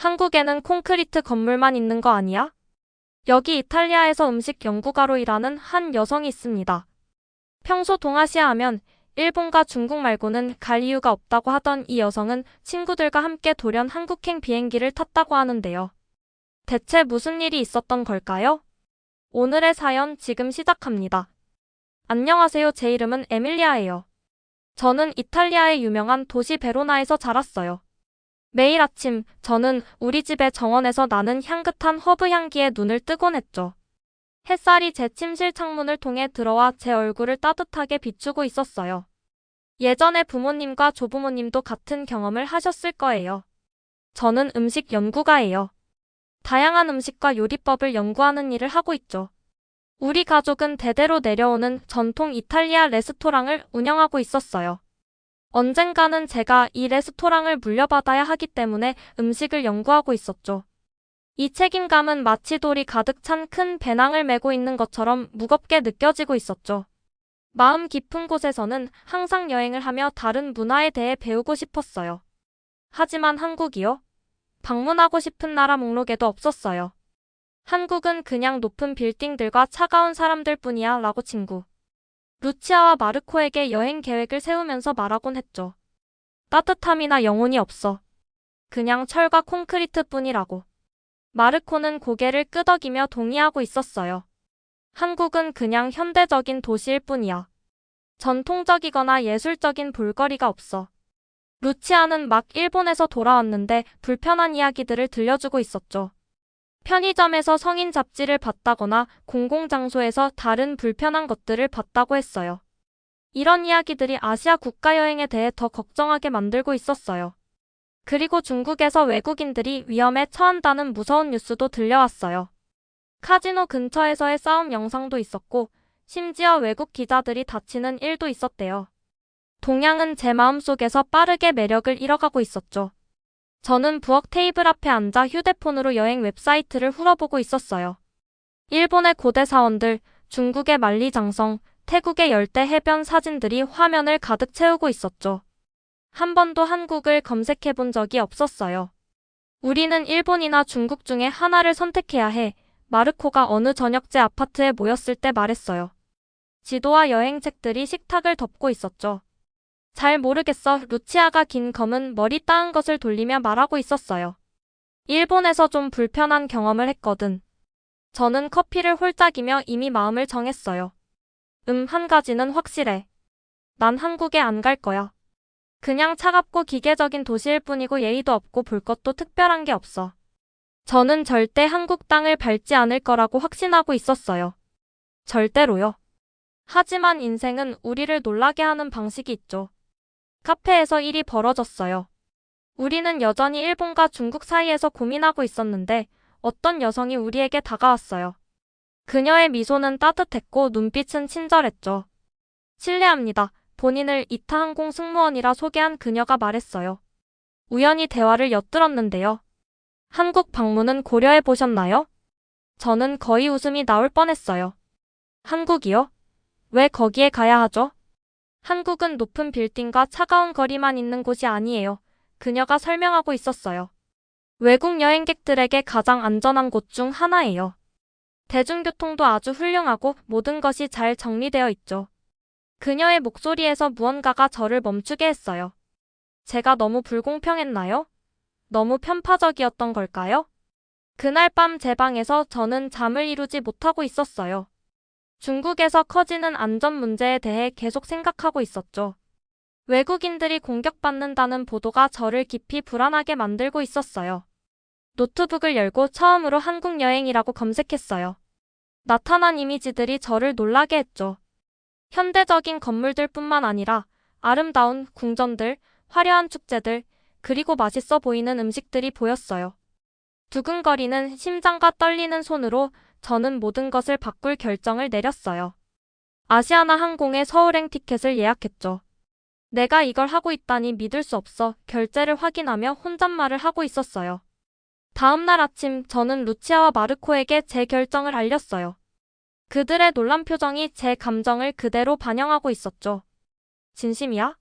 한국에는 콘크리트 건물만 있는 거 아니야? 여기 이탈리아에서 음식 연구가로 일하는 한 여성이 있습니다. 평소 동아시아 하면 일본과 중국 말고는 갈 이유가 없다고 하던 이 여성은 친구들과 함께 돌연 한국행 비행기를 탔다고 하는데요. 대체 무슨 일이 있었던 걸까요? 오늘의 사연 지금 시작합니다. 안녕하세요. 제 이름은 에밀리아예요. 저는 이탈리아의 유명한 도시 베로나에서 자랐어요. 매일 아침 저는 우리 집의 정원에서 나는 향긋한 허브 향기에 눈을 뜨곤 했죠. 햇살이 제 침실 창문을 통해 들어와 제 얼굴을 따뜻하게 비추고 있었어요. 예전에 부모님과 조부모님도 같은 경험을 하셨을 거예요. 저는 음식 연구가예요. 다양한 음식과 요리법을 연구하는 일을 하고 있죠. 우리 가족은 대대로 내려오는 전통 이탈리아 레스토랑을 운영하고 있었어요. 언젠가는 제가 이 레스토랑을 물려받아야 하기 때문에 음식을 연구하고 있었죠. 이 책임감은 마치 돌이 가득 찬 큰 배낭을 메고 있는 것처럼 무겁게 느껴지고 있었죠. 마음 깊은 곳에서는 항상 여행을 하며 다른 문화에 대해 배우고 싶었어요. 하지만 한국이요? 방문하고 싶은 나라 목록에도 없었어요. 한국은 그냥 높은 빌딩들과 차가운 사람들 뿐이야 라고 친구 루치아와 마르코에게 여행 계획을 세우면서 말하곤 했죠. 따뜻함이나 영혼이 없어. 그냥 철과 콘크리트 뿐이라고. 마르코는 고개를 끄덕이며 동의하고 있었어요. 한국은 그냥 현대적인 도시일 뿐이야. 전통적이거나 예술적인 볼거리가 없어. 루치아는 막 일본에서 돌아왔는데 불편한 이야기들을 들려주고 있었죠. 편의점에서 성인 잡지를 봤다거나 공공장소에서 다른 불편한 것들을 봤다고 했어요. 이런 이야기들이 아시아 국가 여행에 대해 더 걱정하게 만들고 있었어요. 그리고 중국에서 외국인들이 위험에 처한다는 무서운 뉴스도 들려왔어요. 카지노 근처에서의 싸움 영상도 있었고, 심지어 외국 기자들이 다치는 일도 있었대요. 동양은 제 마음속에서 빠르게 매력을 잃어가고 있었죠. 저는 부엌 테이블 앞에 앉아 휴대폰으로 여행 웹사이트를 훑어보고 있었어요. 일본의 고대 사원들, 중국의 만리장성, 태국의 열대 해변 사진들이 화면을 가득 채우고 있었죠. 한 번도 한국을 검색해 본 적이 없었어요. 우리는 일본이나 중국 중에 하나를 선택해야 해. 마르코가 어느 저녁 제 아파트에 모였을 때 말했어요. 지도와 여행책들이 식탁을 덮고 있었죠. 잘 모르겠어. 루치아가 긴 검은 머리 따은 것을 돌리며 말하고 있었어요. 일본에서 좀 불편한 경험을 했거든. 저는 커피를 홀짝이며 이미 마음을 정했어요. 한 가지는 확실해. 난 한국에 안 갈 거야. 그냥 차갑고 기계적인 도시일 뿐이고 예의도 없고 볼 것도 특별한 게 없어. 저는 절대 한국 땅을 밟지 않을 거라고 확신하고 있었어요. 절대로요. 하지만 인생은 우리를 놀라게 하는 방식이 있죠. 카페에서 일이 벌어졌어요. 우리는 여전히 일본과 중국 사이에서 고민하고 있었는데 어떤 여성이 우리에게 다가왔어요. 그녀의 미소는 따뜻했고 눈빛은 친절했죠. 실례합니다. 본인을 이타 항공 승무원이라 소개한 그녀가 말했어요. 우연히 대화를 엿들었는데요. 한국 방문은 고려해 보셨나요? 저는 거의 웃음이 나올 뻔했어요. 한국이요? 왜 거기에 가야 하죠? 한국은 높은 빌딩과 차가운 거리만 있는 곳이 아니에요. 그녀가 설명하고 있었어요. 외국 여행객들에게 가장 안전한 곳 중 하나예요. 대중교통도 아주 훌륭하고 모든 것이 잘 정리되어 있죠. 그녀의 목소리에서 무언가가 저를 멈추게 했어요. 제가 너무 불공평했나요? 너무 편파적이었던 걸까요? 그날 밤 제 방에서 저는 잠을 이루지 못하고 있었어요. 중국에서 커지는 안전 문제에 대해 계속 생각하고 있었죠. 외국인들이 공격받는다는 보도가 저를 깊이 불안하게 만들고 있었어요. 노트북을 열고 처음으로 한국 여행이라고 검색했어요. 나타난 이미지들이 저를 놀라게 했죠. 현대적인 건물들뿐만 아니라 아름다운 궁전들, 화려한 축제들, 그리고 맛있어 보이는 음식들이 보였어요. 두근거리는 심장과 떨리는 손으로 저는 모든 것을 바꿀 결정을 내렸어요. 아시아나 항공의 서울행 티켓을 예약했죠. 내가 이걸 하고 있다니 믿을 수 없어 결제를 확인하며 혼잣말을 하고 있었어요. 다음 날 아침 저는 루치아와 마르코에게 제 결정을 알렸어요. 그들의 놀란 표정이 제 감정을 그대로 반영하고 있었죠. 진심이야?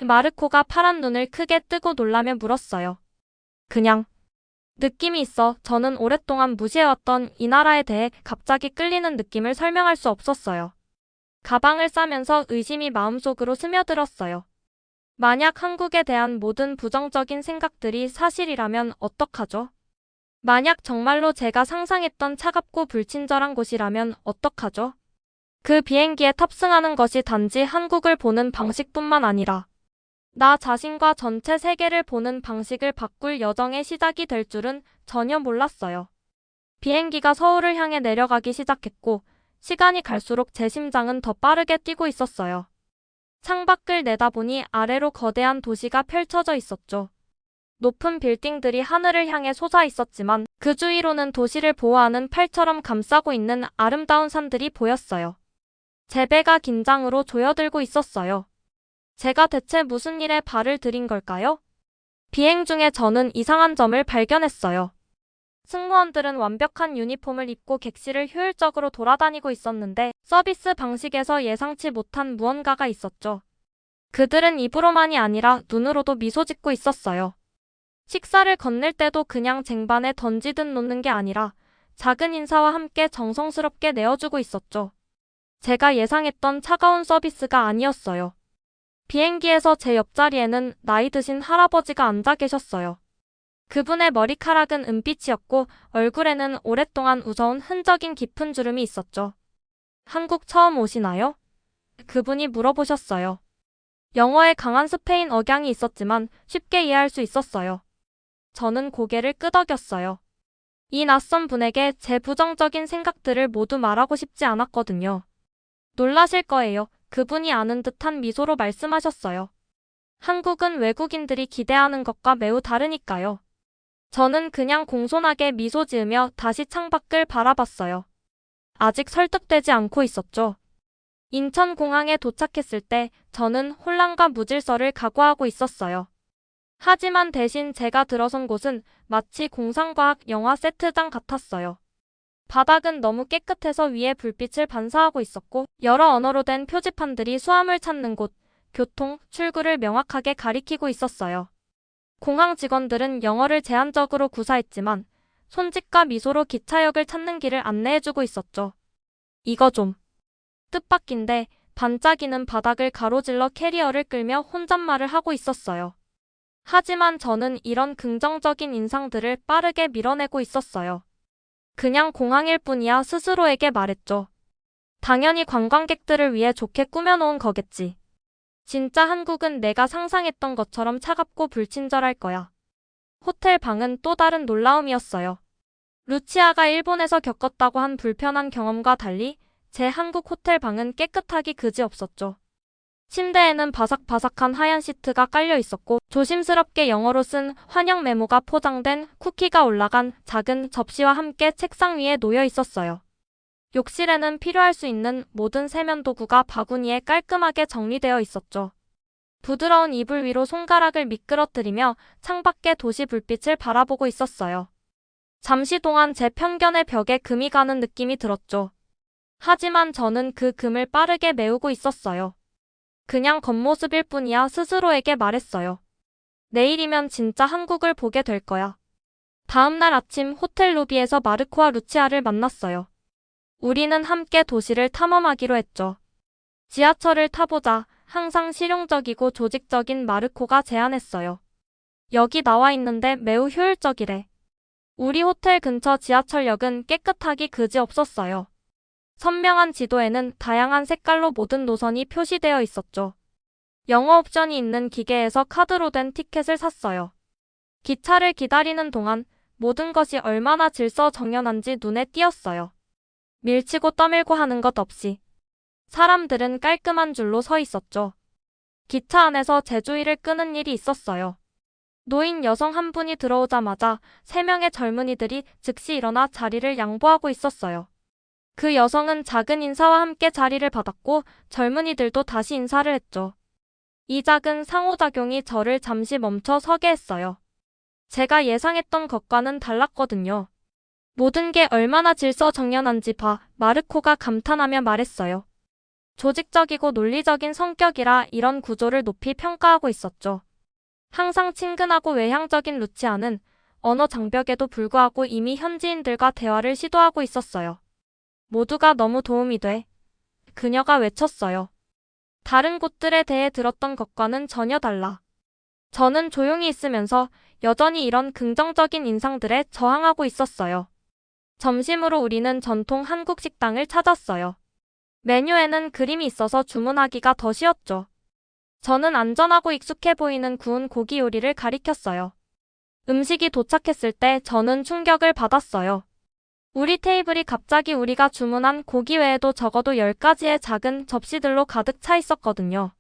마르코가 파란 눈을 크게 뜨고 놀라며 물었어요. 그냥 느낌이 있어. 저는 오랫동안 무시해왔던 이 나라에 대해 갑자기 끌리는 느낌을 설명할 수 없었어요. 가방을 싸면서 의심이 마음속으로 스며들었어요. 만약 한국에 대한 모든 부정적인 생각들이 사실이라면 어떡하죠? 만약 정말로 제가 상상했던 차갑고 불친절한 곳이라면 어떡하죠? 그 비행기에 탑승하는 것이 단지 한국을 보는 방식뿐만 아니라 나 자신과 전체 세계를 보는 방식을 바꿀 여정의 시작이 될 줄은 전혀 몰랐어요. 비행기가 서울을 향해 내려가기 시작했고 시간이 갈수록 제 심장은 더 빠르게 뛰고 있었어요. 창밖을 내다보니 아래로 거대한 도시가 펼쳐져 있었죠. 높은 빌딩들이 하늘을 향해 솟아 있었지만 그 주위로는 도시를 보호하는 팔처럼 감싸고 있는 아름다운 산들이 보였어요. 제 배가 긴장으로 조여들고 있었어요. 제가 대체 무슨 일에 발을 들인 걸까요? 비행 중에 저는 이상한 점을 발견했어요. 승무원들은 완벽한 유니폼을 입고 객실을 효율적으로 돌아다니고 있었는데 서비스 방식에서 예상치 못한 무언가가 있었죠. 그들은 입으로만이 아니라 눈으로도 미소 짓고 있었어요. 식사를 건넬 때도 그냥 쟁반에 던지듯 놓는 게 아니라 작은 인사와 함께 정성스럽게 내어주고 있었죠. 제가 예상했던 차가운 서비스가 아니었어요. 비행기에서 제 옆자리에는 나이 드신 할아버지가 앉아 계셨어요. 그분의 머리카락은 은빛이었고 얼굴에는 오랫동안 웃어온 흔적인 깊은 주름이 있었죠. 한국 처음 오시나요? 그분이 물어보셨어요. 영어에 강한 스페인 억양이 있었지만 쉽게 이해할 수 있었어요. 저는 고개를 끄덕였어요. 이 낯선 분에게 제 부정적인 생각들을 모두 말하고 싶지 않았거든요. 놀라실 거예요. 그분이 아는 듯한 미소로 말씀하셨어요. 한국은 외국인들이 기대하는 것과 매우 다르니까요. 저는 그냥 공손하게 미소 지으며 다시 창밖을 바라봤어요. 아직 설득되지 않고 있었죠. 인천공항에 도착했을 때 저는 혼란과 무질서를 각오하고 있었어요. 하지만 대신 제가 들어선 곳은 마치 공상과학 영화 세트장 같았어요. 바닥은 너무 깨끗해서 위에 불빛을 반사하고 있었고 여러 언어로 된 표지판들이 수암을 찾는 곳, 교통, 출구를 명확하게 가리키고 있었어요. 공항 직원들은 영어를 제한적으로 구사했지만 손짓과 미소로 기차역을 찾는 길을 안내해주고 있었죠. 이거 좀 뜻밖인데 반짝이는 바닥을 가로질러 캐리어를 끌며 혼잣말을 하고 있었어요. 하지만 저는 이런 긍정적인 인상들을 빠르게 밀어내고 있었어요. 그냥 공항일 뿐이야 스스로에게 말했죠. 당연히 관광객들을 위해 좋게 꾸며놓은 거겠지. 진짜 한국은 내가 상상했던 것처럼 차갑고 불친절할 거야. 호텔 방은 또 다른 놀라움이었어요. 루치아가 일본에서 겪었다고 한 불편한 경험과 달리 제 한국 호텔 방은 깨끗하기 그지없었죠. 침대에는 바삭바삭한 하얀 시트가 깔려 있었고 조심스럽게 영어로 쓴 환영 메모가 포장된 쿠키가 올라간 작은 접시와 함께 책상 위에 놓여 있었어요. 욕실에는 필요할 수 있는 모든 세면 도구가 바구니에 깔끔하게 정리되어 있었죠. 부드러운 이불 위로 손가락을 미끄러뜨리며 창밖의 도시 불빛을 바라보고 있었어요. 잠시 동안 제 편견의 벽에 금이 가는 느낌이 들었죠. 하지만 저는 그 금을 빠르게 메우고 있었어요. 그냥 겉모습일 뿐이야 스스로에게 말했어요. 내일이면 진짜 한국을 보게 될 거야. 다음 날 아침 호텔 로비에서 마르코와 루치아를 만났어요. 우리는 함께 도시를 탐험하기로 했죠. 지하철을 타보자. 항상 실용적이고 조직적인 마르코가 제안했어요. 여기 나와 있는데 매우 효율적이래. 우리 호텔 근처 지하철역은 깨끗하기 그지없었어요. 선명한 지도에는 다양한 색깔로 모든 노선이 표시되어 있었죠. 영어 옵션이 있는 기계에서 카드로 된 티켓을 샀어요. 기차를 기다리는 동안 모든 것이 얼마나 질서정연한지 눈에 띄었어요. 밀치고 떠밀고 하는 것 없이. 사람들은 깔끔한 줄로 서 있었죠. 기차 안에서 제주의를 끄는 일이 있었어요. 노인 여성 한 분이 들어오자마자 3명의 젊은이들이 즉시 일어나 자리를 양보하고 있었어요. 그 여성은 작은 인사와 함께 자리를 받았고 젊은이들도 다시 인사를 했죠. 이 작은 상호작용이 저를 잠시 멈춰 서게 했어요. 제가 예상했던 것과는 달랐거든요. 모든 게 얼마나 질서정연한지 봐, 마르코가 감탄하며 말했어요. 조직적이고 논리적인 성격이라 이런 구조를 높이 평가하고 있었죠. 항상 친근하고 외향적인 루치아는 언어 장벽에도 불구하고 이미 현지인들과 대화를 시도하고 있었어요. 모두가 너무 도움이 돼. 그녀가 외쳤어요. 다른 곳들에 대해 들었던 것과는 전혀 달라. 저는 조용히 있으면서 여전히 이런 긍정적인 인상들에 저항하고 있었어요. 점심으로 우리는 전통 한국 식당을 찾았어요. 메뉴에는 그림이 있어서 주문하기가 더 쉬웠죠. 저는 안전하고 익숙해 보이는 구운 고기 요리를 가리켰어요. 음식이 도착했을 때 저는 충격을 받았어요. 우리 테이블이 갑자기 우리가 주문한 고기 외에도 적어도 10가지의 작은 접시들로 가득 차 있었거든요.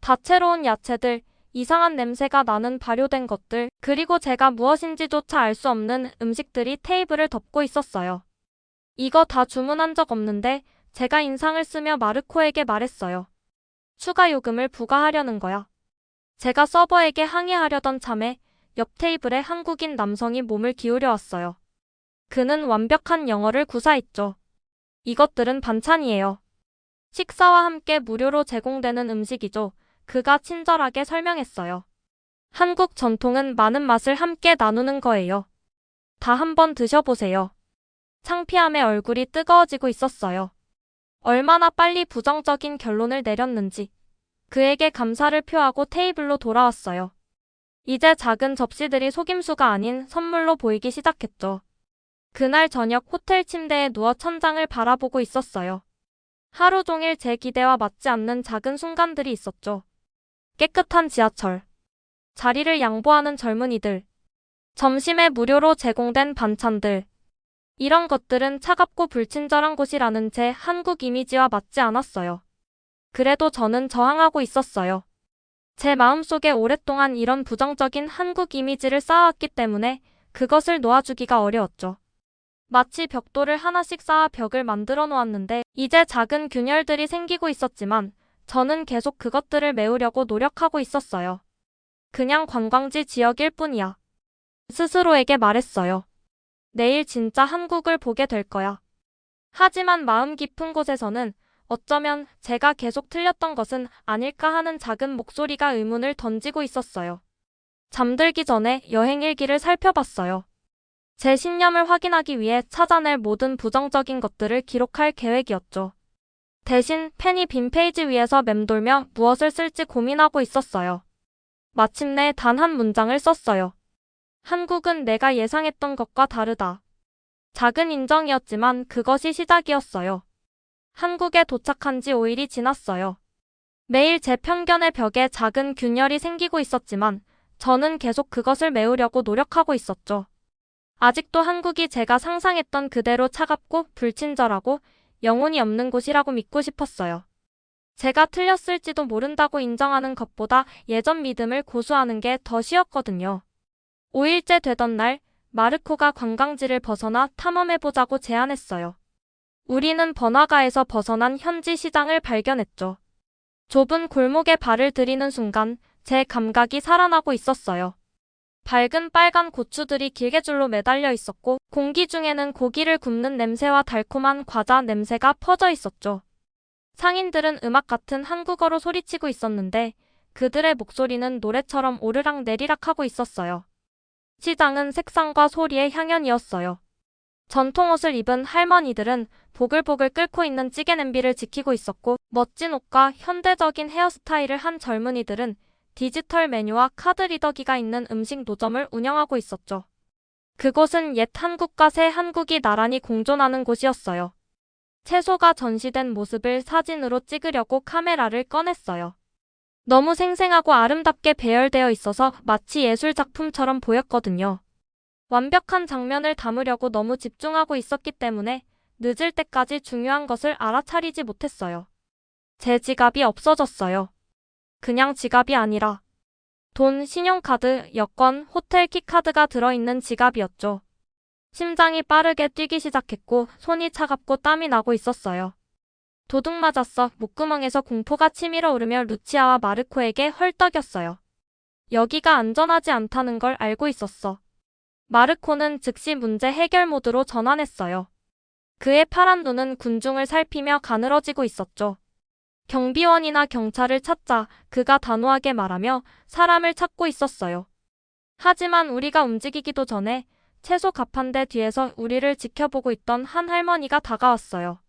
다채로운 야채들, 이상한 냄새가 나는 발효된 것들, 그리고 제가 무엇인지조차 알 수 없는 음식들이 테이블을 덮고 있었어요. 이거 다 주문한 적 없는데 제가 인상을 쓰며 마르코에게 말했어요. 추가 요금을 부과하려는 거야. 제가 서버에게 항의하려던 참에 옆 테이블에 한국인 남성이 몸을 기울여 왔어요. 그는 완벽한 영어를 구사했죠. 이것들은 반찬이에요. 식사와 함께 무료로 제공되는 음식이죠. 그가 친절하게 설명했어요. 한국 전통은 많은 맛을 함께 나누는 거예요. 다 한번 드셔보세요. 창피함에 얼굴이 뜨거워지고 있었어요. 얼마나 빨리 부정적인 결론을 내렸는지. 그에게 감사를 표하고 테이블로 돌아왔어요. 이제 작은 접시들이 속임수가 아닌 선물로 보이기 시작했죠. 그날 저녁 호텔 침대에 누워 천장을 바라보고 있었어요. 하루 종일 제 기대와 맞지 않는 작은 순간들이 있었죠. 깨끗한 지하철, 자리를 양보하는 젊은이들, 점심에 무료로 제공된 반찬들. 이런 것들은 차갑고 불친절한 곳이라는 제 한국 이미지와 맞지 않았어요. 그래도 저는 저항하고 있었어요. 제 마음속에 오랫동안 이런 부정적인 한국 이미지를 쌓아왔기 때문에 그것을 놓아주기가 어려웠죠. 마치 벽돌을 하나씩 쌓아 벽을 만들어 놓았는데 이제 작은 균열들이 생기고 있었지만 저는 계속 그것들을 메우려고 노력하고 있었어요. 그냥 관광지 지역일 뿐이야. 스스로에게 말했어요. 내일 진짜 한국을 보게 될 거야. 하지만 마음 깊은 곳에서는 어쩌면 제가 계속 틀렸던 것은 아닐까 하는 작은 목소리가 의문을 던지고 있었어요. 잠들기 전에 여행 일기를 살펴봤어요. 제 신념을 확인하기 위해 찾아낼 모든 부정적인 것들을 기록할 계획이었죠. 대신 펜이 빈 페이지 위에서 맴돌며 무엇을 쓸지 고민하고 있었어요. 마침내 단 한 문장을 썼어요. 한국은 내가 예상했던 것과 다르다. 작은 인정이었지만 그것이 시작이었어요. 한국에 도착한 지 5일이 지났어요. 매일 제 편견의 벽에 작은 균열이 생기고 있었지만 저는 계속 그것을 메우려고 노력하고 있었죠. 아직도 한국이 제가 상상했던 그대로 차갑고 불친절하고 영혼이 없는 곳이라고 믿고 싶었어요. 제가 틀렸을지도 모른다고 인정하는 것보다 예전 믿음을 고수하는 게 더 쉬웠거든요. 5일째 되던 날, 마르코가 관광지를 벗어나 탐험해보자고 제안했어요. 우리는 번화가에서 벗어난 현지 시장을 발견했죠. 좁은 골목에 발을 들이는 순간 제 감각이 살아나고 있었어요. 밝은 빨간 고추들이 길게 줄로 매달려 있었고 공기 중에는 고기를 굽는 냄새와 달콤한 과자 냄새가 퍼져 있었죠. 상인들은 음악 같은 한국어로 소리치고 있었는데 그들의 목소리는 노래처럼 오르락 내리락 하고 있었어요. 시장은 색상과 소리의 향연이었어요. 전통 옷을 입은 할머니들은 보글보글 끓고 있는 찌개 냄비를 지키고 있었고 멋진 옷과 현대적인 헤어스타일을 한 젊은이들은 디지털 메뉴와 카드 리더기가 있는 음식 노점을 운영하고 있었죠. 그곳은 옛 한국과 새 한국이 나란히 공존하는 곳이었어요. 채소가 전시된 모습을 사진으로 찍으려고 카메라를 꺼냈어요. 너무 생생하고 아름답게 배열되어 있어서 마치 예술 작품처럼 보였거든요. 완벽한 장면을 담으려고 너무 집중하고 있었기 때문에 늦을 때까지 중요한 것을 알아차리지 못했어요. 제 지갑이 없어졌어요. 그냥 지갑이 아니라 돈, 신용카드, 여권, 호텔 키카드가 들어있는 지갑이었죠. 심장이 빠르게 뛰기 시작했고 손이 차갑고 땀이 나고 있었어요. 도둑 맞았어. 목구멍에서 공포가 치밀어 오르며 루치아와 마르코에게 헐떡였어요. 여기가 안전하지 않다는 걸 알고 있었어. 마르코는 즉시 문제 해결 모드로 전환했어요. 그의 파란 눈은 군중을 살피며 가늘어지고 있었죠. 경비원이나 경찰을 찾자 그가 단호하게 말하며 사람을 찾고 있었어요. 하지만 우리가 움직이기도 전에 채소 가판대 뒤에서 우리를 지켜보고 있던 한 할머니가 다가왔어요.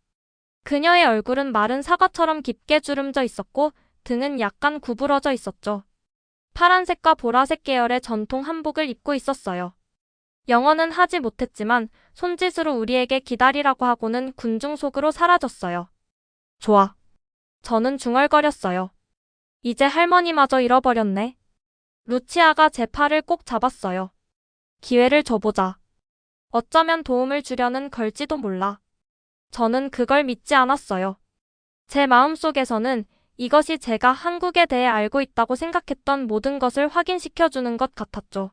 그녀의 얼굴은 마른 사과처럼 깊게 주름져 있었고 등은 약간 구부러져 있었죠. 파란색과 보라색 계열의 전통 한복을 입고 있었어요. 영어는 하지 못했지만 손짓으로 우리에게 기다리라고 하고는 군중 속으로 사라졌어요. 좋아. 저는 중얼거렸어요. 이제 할머니마저 잃어버렸네. 루치아가 제 팔을 꼭 잡았어요. 기회를 줘보자. 어쩌면 도움을 주려는 걸지도 몰라. 저는 그걸 믿지 않았어요. 제 마음속에서는 이것이 제가 한국에 대해 알고 있다고 생각했던 모든 것을 확인시켜주는 것 같았죠.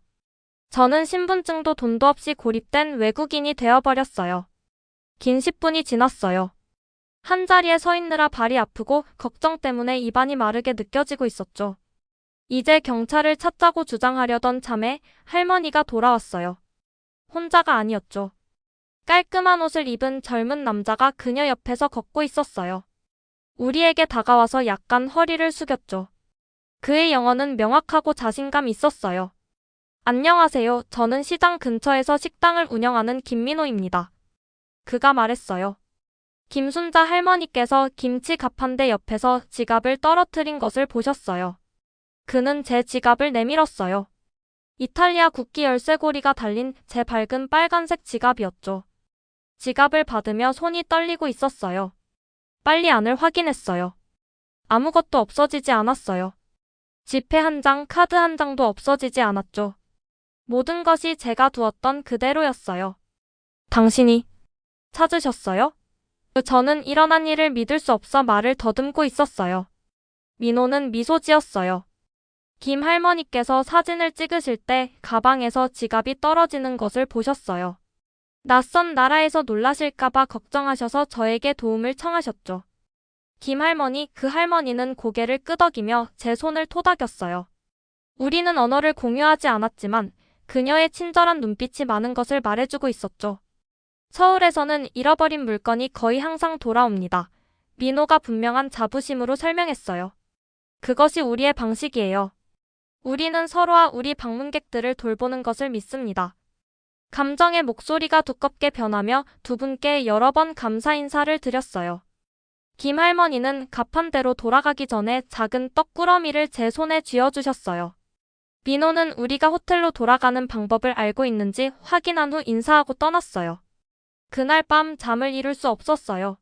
저는 신분증도 돈도 없이 고립된 외국인이 되어버렸어요. 긴 10분이 지났어요. 한자리에 서 있느라 발이 아프고 걱정 때문에 입안이 마르게 느껴지고 있었죠. 이제 경찰을 찾자고 주장하려던 참에 할머니가 돌아왔어요. 혼자가 아니었죠. 깔끔한 옷을 입은 젊은 남자가 그녀 옆에서 걷고 있었어요. 우리에게 다가와서 약간 허리를 숙였죠. 그의 영어는 명확하고 자신감 있었어요. 안녕하세요. 저는 시장 근처에서 식당을 운영하는 김민호입니다. 그가 말했어요. 김순자 할머니께서 김치 가판대 옆에서 지갑을 떨어뜨린 것을 보셨어요. 그는 제 지갑을 내밀었어요. 이탈리아 국기 열쇠고리가 달린 제 밝은 빨간색 지갑이었죠. 지갑을 받으며 손이 떨리고 있었어요. 빨리 안을 확인했어요. 아무것도 없어지지 않았어요. 지폐 한 장, 카드 한 장도 없어지지 않았죠. 모든 것이 제가 두었던 그대로였어요. 당신이 찾으셨어요? 저는 일어난 일을 믿을 수 없어 말을 더듬고 있었어요. 민호는 미소 지었어요. 김 할머니께서 사진을 찍으실 때 가방에서 지갑이 떨어지는 것을 보셨어요. 낯선 나라에서 놀라실까봐 걱정하셔서 저에게 도움을 청하셨죠. 김 할머니, 그 할머니는 고개를 끄덕이며 제 손을 토닥였어요. 우리는 언어를 공유하지 않았지만 그녀의 친절한 눈빛이 많은 것을 말해주고 있었죠. 서울에서는 잃어버린 물건이 거의 항상 돌아옵니다. 민호가 분명한 자부심으로 설명했어요. 그것이 우리의 방식이에요. 우리는 서로와 우리 방문객들을 돌보는 것을 믿습니다. 감정의 목소리가 두껍게 변하며 두 분께 여러 번 감사 인사를 드렸어요. 김 할머니는 가판대로 돌아가기 전에 작은 떡꾸러미를 제 손에 쥐어주셨어요. 민호는 우리가 호텔로 돌아가는 방법을 알고 있는지 확인한 후 인사하고 떠났어요. 그날 밤 잠을 이룰 수 없었어요.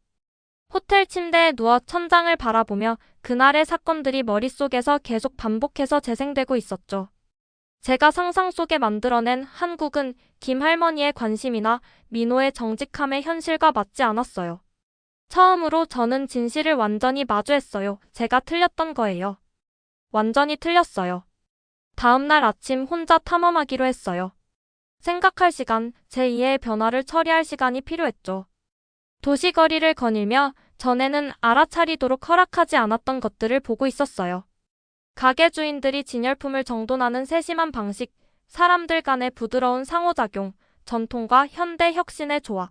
호텔 침대에 누워 천장을 바라보며 그날의 사건들이 머릿속에서 계속 반복해서 재생되고 있었죠. 제가 상상 속에 만들어낸 한국은 김 할머니의 관심이나 민호의 정직함의 현실과 맞지 않았어요. 처음으로 저는 진실을 완전히 마주했어요. 제가 틀렸던 거예요. 완전히 틀렸어요. 다음 날 아침 혼자 탐험하기로 했어요. 생각할 시간, 제 이해의 변화를 처리할 시간이 필요했죠. 도시거리를 거닐며 전에는 알아차리도록 허락하지 않았던 것들을 보고 있었어요. 가게 주인들이 진열품을 정돈하는 세심한 방식, 사람들 간의 부드러운 상호작용, 전통과 현대 혁신의 조화.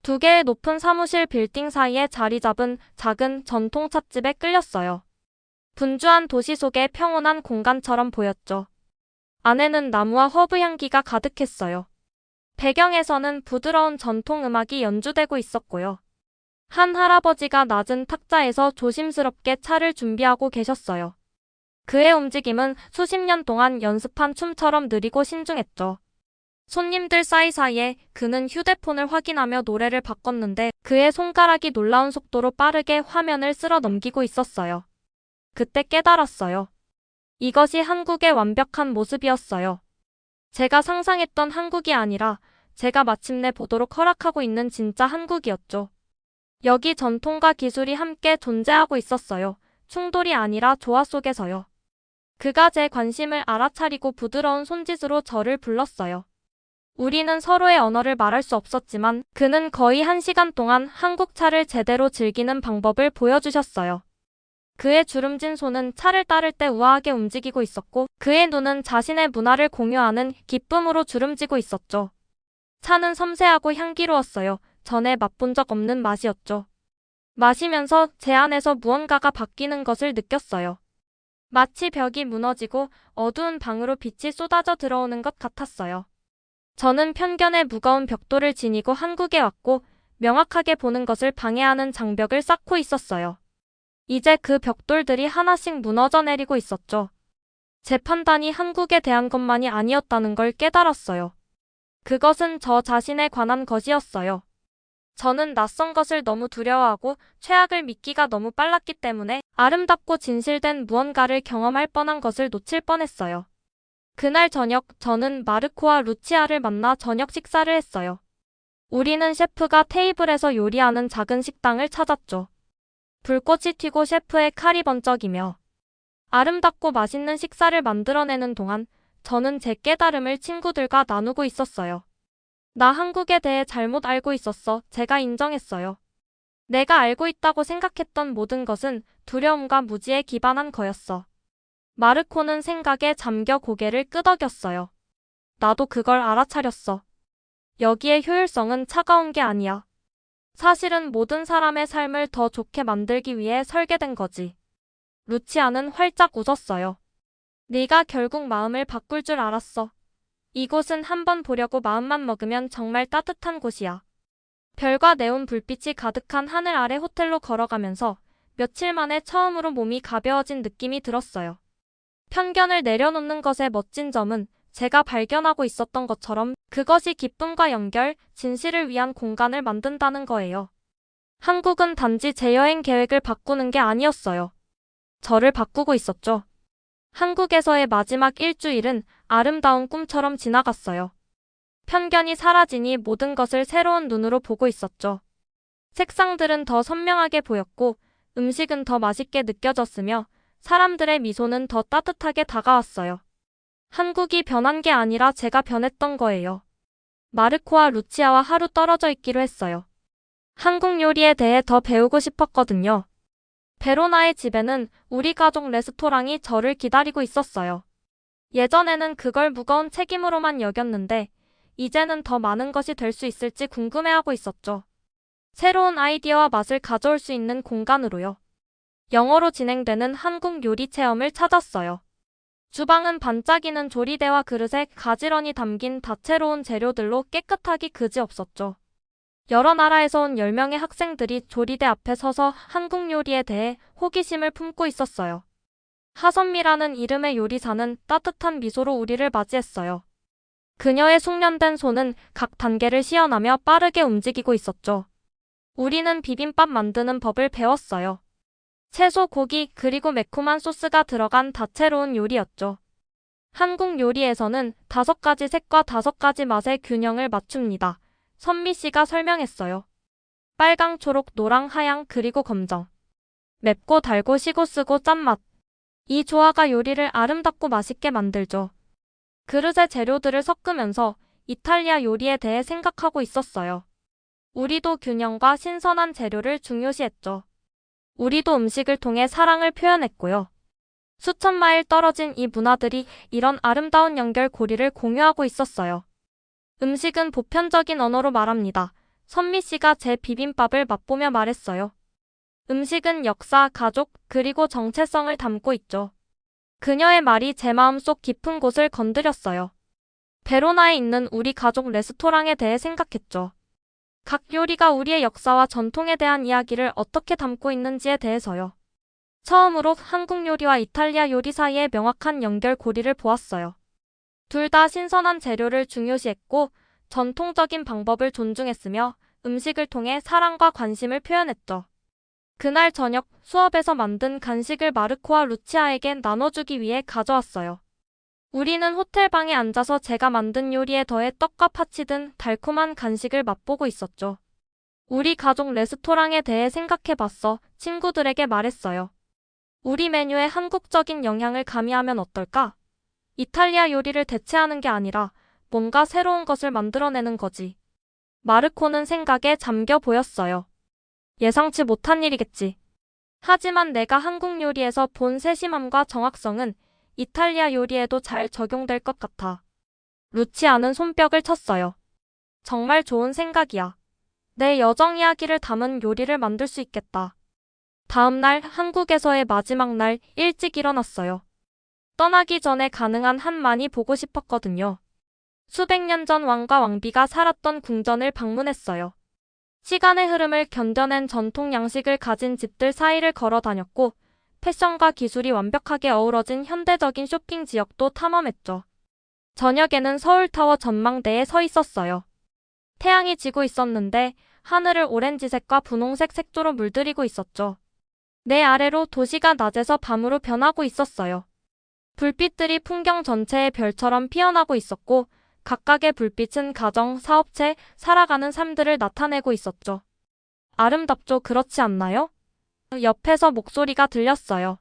두 개의 높은 사무실 빌딩 사이에 자리 잡은 작은 전통 찻집에 끌렸어요. 분주한 도시 속의 평온한 공간처럼 보였죠. 안에는 나무와 허브 향기가 가득했어요. 배경에서는 부드러운 전통 음악이 연주되고 있었고요. 한 할아버지가 낮은 탁자에서 조심스럽게 차를 준비하고 계셨어요. 그의 움직임은 수십 년 동안 연습한 춤처럼 느리고 신중했죠. 손님들 사이사이에 그는 휴대폰을 확인하며 노래를 바꿨는데 그의 손가락이 놀라운 속도로 빠르게 화면을 쓸어 넘기고 있었어요. 그때 깨달았어요. 이것이 한국의 완벽한 모습이었어요. 제가 상상했던 한국이 아니라 제가 마침내 보도록 허락하고 있는 진짜 한국이었죠. 여기 전통과 기술이 함께 존재하고 있었어요. 충돌이 아니라 조화 속에서요. 그가 제 관심을 알아차리고 부드러운 손짓으로 저를 불렀어요. 우리는 서로의 언어를 말할 수 없었지만 그는 거의 1시간 동안 한국차를 제대로 즐기는 방법을 보여주셨어요. 그의 주름진 손은 차를 따를 때 우아하게 움직이고 있었고 그의 눈은 자신의 문화를 공유하는 기쁨으로 주름지고 있었죠. 차는 섬세하고 향기로웠어요. 전에 맛본 적 없는 맛이었죠. 마시면서 제 안에서 무언가가 바뀌는 것을 느꼈어요. 마치 벽이 무너지고 어두운 방으로 빛이 쏟아져 들어오는 것 같았어요. 저는 편견의 무거운 벽돌을 지니고 한국에 왔고 명확하게 보는 것을 방해하는 장벽을 쌓고 있었어요. 이제 그 벽돌들이 하나씩 무너져 내리고 있었죠. 제 판단이 한국에 대한 것만이 아니었다는 걸 깨달았어요. 그것은 저 자신에 관한 것이었어요. 저는 낯선 것을 너무 두려워하고 최악을 믿기가 너무 빨랐기 때문에 아름답고 진실된 무언가를 경험할 뻔한 것을 놓칠 뻔했어요. 그날 저녁 저는 마르코와 루치아를 만나 저녁 식사를 했어요. 우리는 셰프가 테이블에서 요리하는 작은 식당을 찾았죠. 불꽃이 튀고 셰프의 칼이 번쩍이며 아름답고 맛있는 식사를 만들어내는 동안 저는 제 깨달음을 친구들과 나누고 있었어요. 나 한국에 대해 잘못 알고 있었어. 제가 인정했어요. 내가 알고 있다고 생각했던 모든 것은 두려움과 무지에 기반한 거였어. 마르코는 생각에 잠겨 고개를 끄덕였어요. 나도 그걸 알아차렸어. 여기에 효율성은 차가운 게 아니야. 사실은 모든 사람의 삶을 더 좋게 만들기 위해 설계된 거지. 루치아는 활짝 웃었어요. 네가 결국 마음을 바꿀 줄 알았어. 이곳은 한번 보려고 마음만 먹으면 정말 따뜻한 곳이야. 별과 네온 불빛이 가득한 하늘 아래 호텔로 걸어가면서 며칠 만에 처음으로 몸이 가벼워진 느낌이 들었어요. 편견을 내려놓는 것의 멋진 점은 제가 발견하고 있었던 것처럼 그것이 기쁨과 연결, 진실을 위한 공간을 만든다는 거예요. 한국은 단지 제 여행 계획을 바꾸는 게 아니었어요. 저를 바꾸고 있었죠. 한국에서의 마지막 일주일은 아름다운 꿈처럼 지나갔어요. 편견이 사라지니 모든 것을 새로운 눈으로 보고 있었죠. 색상들은 더 선명하게 보였고 음식은 더 맛있게 느껴졌으며 사람들의 미소는 더 따뜻하게 다가왔어요. 한국이 변한 게 아니라 제가 변했던 거예요. 마르코와 루치아와 하루 떨어져 있기로 했어요. 한국 요리에 대해 더 배우고 싶었거든요. 베로나의 집에는 우리 가족 레스토랑이 저를 기다리고 있었어요. 예전에는 그걸 무거운 책임으로만 여겼는데 이제는 더 많은 것이 될 수 있을지 궁금해하고 있었죠. 새로운 아이디어와 맛을 가져올 수 있는 공간으로요. 영어로 진행되는 한국 요리 체험을 찾았어요. 주방은 반짝이는 조리대와 그릇에 가지런히 담긴 다채로운 재료들로 깨끗하기 그지없었죠. 여러 나라에서 온 10명의 학생들이 조리대 앞에 서서 한국 요리에 대해 호기심을 품고 있었어요. 하선미라는 이름의 요리사는 따뜻한 미소로 우리를 맞이했어요. 그녀의 숙련된 손은 각 단계를 시연하며 빠르게 움직이고 있었죠. 우리는 비빔밥 만드는 법을 배웠어요. 채소, 고기, 그리고 매콤한 소스가 들어간 다채로운 요리였죠. 한국 요리에서는 5가지 색과 5가지 맛의 균형을 맞춥니다. 선미 씨가 설명했어요. 빨강, 초록, 노랑, 하양, 그리고 검정. 맵고 달고 시고 쓰고 짠맛. 이 조화가 요리를 아름답고 맛있게 만들죠. 그릇에 재료들을 섞으면서 이탈리아 요리에 대해 생각하고 있었어요. 우리도 균형과 신선한 재료를 중요시했죠. 우리도 음식을 통해 사랑을 표현했고요. 수천 마일 떨어진 이 문화들이 이런 아름다운 연결고리를 공유하고 있었어요. 음식은 보편적인 언어로 말합니다. 선미 씨가 제 비빔밥을 맛보며 말했어요. 음식은 역사, 가족, 그리고 정체성을 담고 있죠. 그녀의 말이 제 마음속 깊은 곳을 건드렸어요. 베로나에 있는 우리 가족 레스토랑에 대해 생각했죠. 각 요리가 우리의 역사와 전통에 대한 이야기를 어떻게 담고 있는지에 대해서요. 처음으로 한국 요리와 이탈리아 요리 사이의 명확한 연결고리를 보았어요. 둘 다 신선한 재료를 중요시했고 전통적인 방법을 존중했으며 음식을 통해 사랑과 관심을 표현했죠. 그날 저녁 수업에서 만든 간식을 마르코와 루치아에게 나눠주기 위해 가져왔어요. 우리는 호텔방에 앉아서 제가 만든 요리에 더해 떡과 파치 등 달콤한 간식을 맛보고 있었죠. 우리 가족 레스토랑에 대해 생각해봤어. 친구들에게 말했어요. 우리 메뉴에 한국적인 영향을 가미하면 어떨까? 이탈리아 요리를 대체하는 게 아니라 뭔가 새로운 것을 만들어내는 거지. 마르코는 생각에 잠겨 보였어요. 예상치 못한 일이겠지. 하지만 내가 한국 요리에서 본 세심함과 정확성은 이탈리아 요리에도 잘 적용될 것 같아. 루치아는 손뼉을 쳤어요. 정말 좋은 생각이야. 내 여정 이야기를 담은 요리를 만들 수 있겠다. 다음 날 한국에서의 마지막 날 일찍 일어났어요. 떠나기 전에 가능한 한 많이 보고 싶었거든요. 수백 년 전 왕과 왕비가 살았던 궁전을 방문했어요. 시간의 흐름을 견뎌낸 전통 양식을 가진 집들 사이를 걸어 다녔고, 패션과 기술이 완벽하게 어우러진 현대적인 쇼핑 지역도 탐험했죠. 저녁에는 서울타워 전망대에 서 있었어요. 태양이 지고 있었는데 하늘을 오렌지색과 분홍색 색조로 물들이고 있었죠. 내 아래로 도시가 낮에서 밤으로 변하고 있었어요. 불빛들이 풍경 전체의 별처럼 피어나고 있었고, 각각의 불빛은 가정, 사업체, 살아가는 삶들을 나타내고 있었죠. 아름답죠, 그렇지 않나요? 옆에서 목소리가 들렸어요.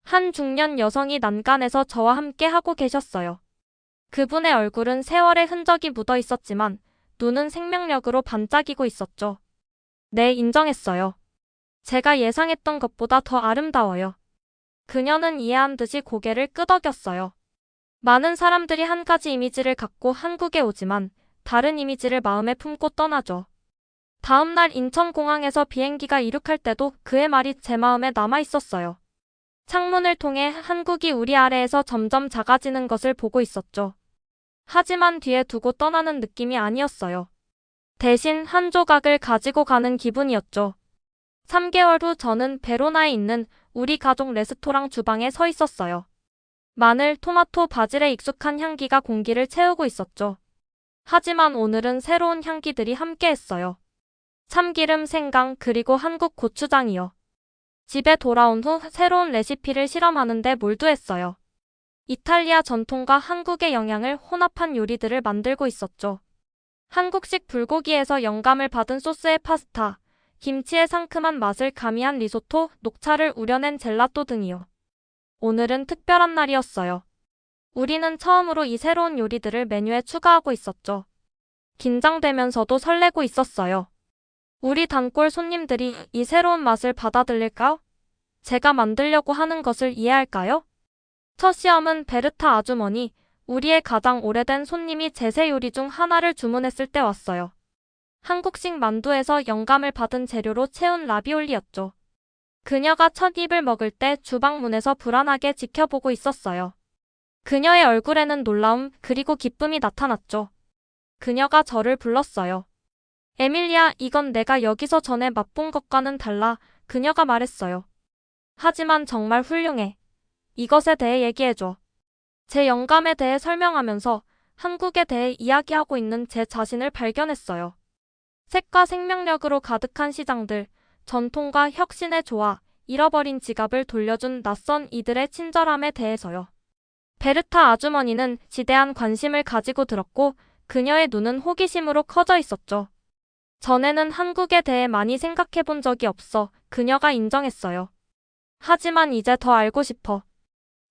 한 중년 여성이 난간에서 저와 함께 하고 계셨어요. 그분의 얼굴은 세월의 흔적이 묻어 있었지만 눈은 생명력으로 반짝이고 있었죠. 네, 인정했어요. 제가 예상했던 것보다 더 아름다워요. 그녀는 이해한 듯이 고개를 끄덕였어요. 많은 사람들이 한 가지 이미지를 갖고 한국에 오지만 다른 이미지를 마음에 품고 떠나죠. 다음 날 인천공항에서 비행기가 이륙할 때도 그의 말이 제 마음에 남아 있었어요. 창문을 통해 한국이 우리 아래에서 점점 작아지는 것을 보고 있었죠. 하지만 뒤에 두고 떠나는 느낌이 아니었어요. 대신 한 조각을 가지고 가는 기분이었죠. 3개월 후 저는 베로나에 있는 우리 가족 레스토랑 주방에 서 있었어요. 마늘, 토마토, 바질의 익숙한 향기가 공기를 채우고 있었죠. 하지만 오늘은 새로운 향기들이 함께했어요. 참기름, 생강, 그리고 한국 고추장이요. 집에 돌아온 후 새로운 레시피를 실험하는데 몰두했어요. 이탈리아 전통과 한국의 영향을 혼합한 요리들을 만들고 있었죠. 한국식 불고기에서 영감을 받은 소스의 파스타, 김치의 상큼한 맛을 가미한 리소토, 녹차를 우려낸 젤라또 등이요. 오늘은 특별한 날이었어요. 우리는 처음으로 이 새로운 요리들을 메뉴에 추가하고 있었죠. 긴장되면서도 설레고 있었어요. 우리 단골 손님들이 이 새로운 맛을 받아들일까요? 제가 만들려고 하는 것을 이해할까요? 첫 시험은 베르타 아주머니, 우리의 가장 오래된 손님이 제세 요리 중 하나를 주문했을 때 왔어요. 한국식 만두에서 영감을 받은 재료로 채운 라비올리였죠. 그녀가 첫 입을 먹을 때 주방 문에서 불안하게 지켜보고 있었어요. 그녀의 얼굴에는 놀라움 그리고 기쁨이 나타났죠. 그녀가 저를 불렀어요. 에밀리아, 이건 내가 여기서 전에 맛본 것과는 달라, 그녀가 말했어요. 하지만 정말 훌륭해. 이것에 대해 얘기해줘. 제 영감에 대해 설명하면서 한국에 대해 이야기하고 있는 제 자신을 발견했어요. 색과 생명력으로 가득한 시장들, 전통과 혁신의 조화, 잃어버린 지갑을 돌려준 낯선 이들의 친절함에 대해서요. 베르타 아주머니는 지대한 관심을 가지고 들었고 그녀의 눈은 호기심으로 커져 있었죠. 전에는 한국에 대해 많이 생각해 본 적이 없어 그녀가 인정했어요. 하지만 이제 더 알고 싶어.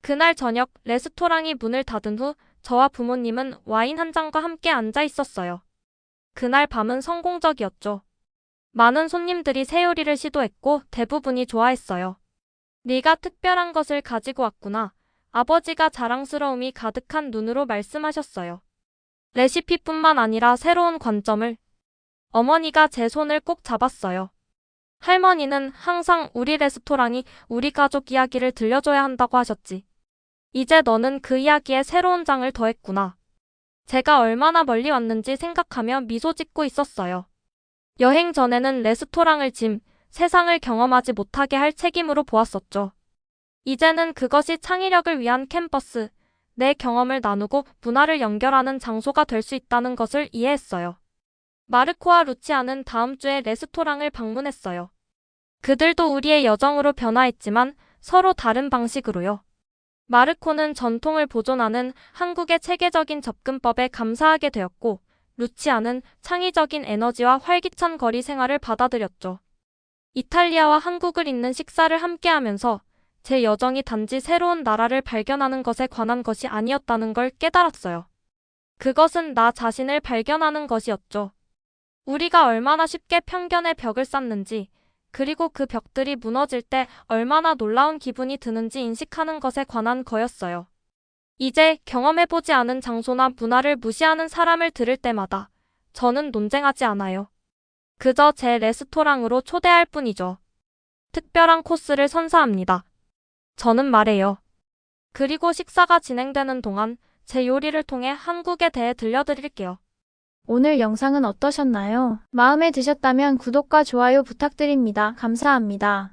그날 저녁 레스토랑이 문을 닫은 후 저와 부모님은 와인 한 잔과 함께 앉아 있었어요. 그날 밤은 성공적이었죠. 많은 손님들이 새 요리를 시도했고 대부분이 좋아했어요. 네가 특별한 것을 가지고 왔구나. 아버지가 자랑스러움이 가득한 눈으로 말씀하셨어요. 레시피뿐만 아니라 새로운 관점을. 어머니가 제 손을 꼭 잡았어요. 할머니는 항상 우리 레스토랑이 우리 가족 이야기를 들려줘야 한다고 하셨지. 이제 너는 그 이야기에 새로운 장을 더했구나. 제가 얼마나 멀리 왔는지 생각하며 미소 짓고 있었어요. 여행 전에는 레스토랑을 세상을 경험하지 못하게 할 책임으로 보았었죠. 이제는 그것이 창의력을 위한 캠퍼스, 내 경험을 나누고 문화를 연결하는 장소가 될 수 있다는 것을 이해했어요. 마르코와 루치아는 다음 주에 레스토랑을 방문했어요. 그들도 우리의 여정으로 변화했지만 서로 다른 방식으로요. 마르코는 전통을 보존하는 한국의 체계적인 접근법에 감사하게 되었고, 루치아는 창의적인 에너지와 활기찬 거리 생활을 받아들였죠. 이탈리아와 한국을 잇는 식사를 함께하면서 제 여정이 단지 새로운 나라를 발견하는 것에 관한 것이 아니었다는 걸 깨달았어요. 그것은 나 자신을 발견하는 것이었죠. 우리가 얼마나 쉽게 편견의 벽을 쌓는지, 그리고 그 벽들이 무너질 때 얼마나 놀라운 기분이 드는지 인식하는 것에 관한 거였어요. 이제 경험해보지 않은 장소나 문화를 무시하는 사람을 들을 때마다 저는 논쟁하지 않아요. 그저 제 레스토랑으로 초대할 뿐이죠. 특별한 코스를 선사합니다. 저는 말해요. 그리고 식사가 진행되는 동안 제 요리를 통해 한국에 대해 들려드릴게요. 오늘 영상은 어떠셨나요? 마음에 드셨다면 구독과 좋아요 부탁드립니다. 감사합니다.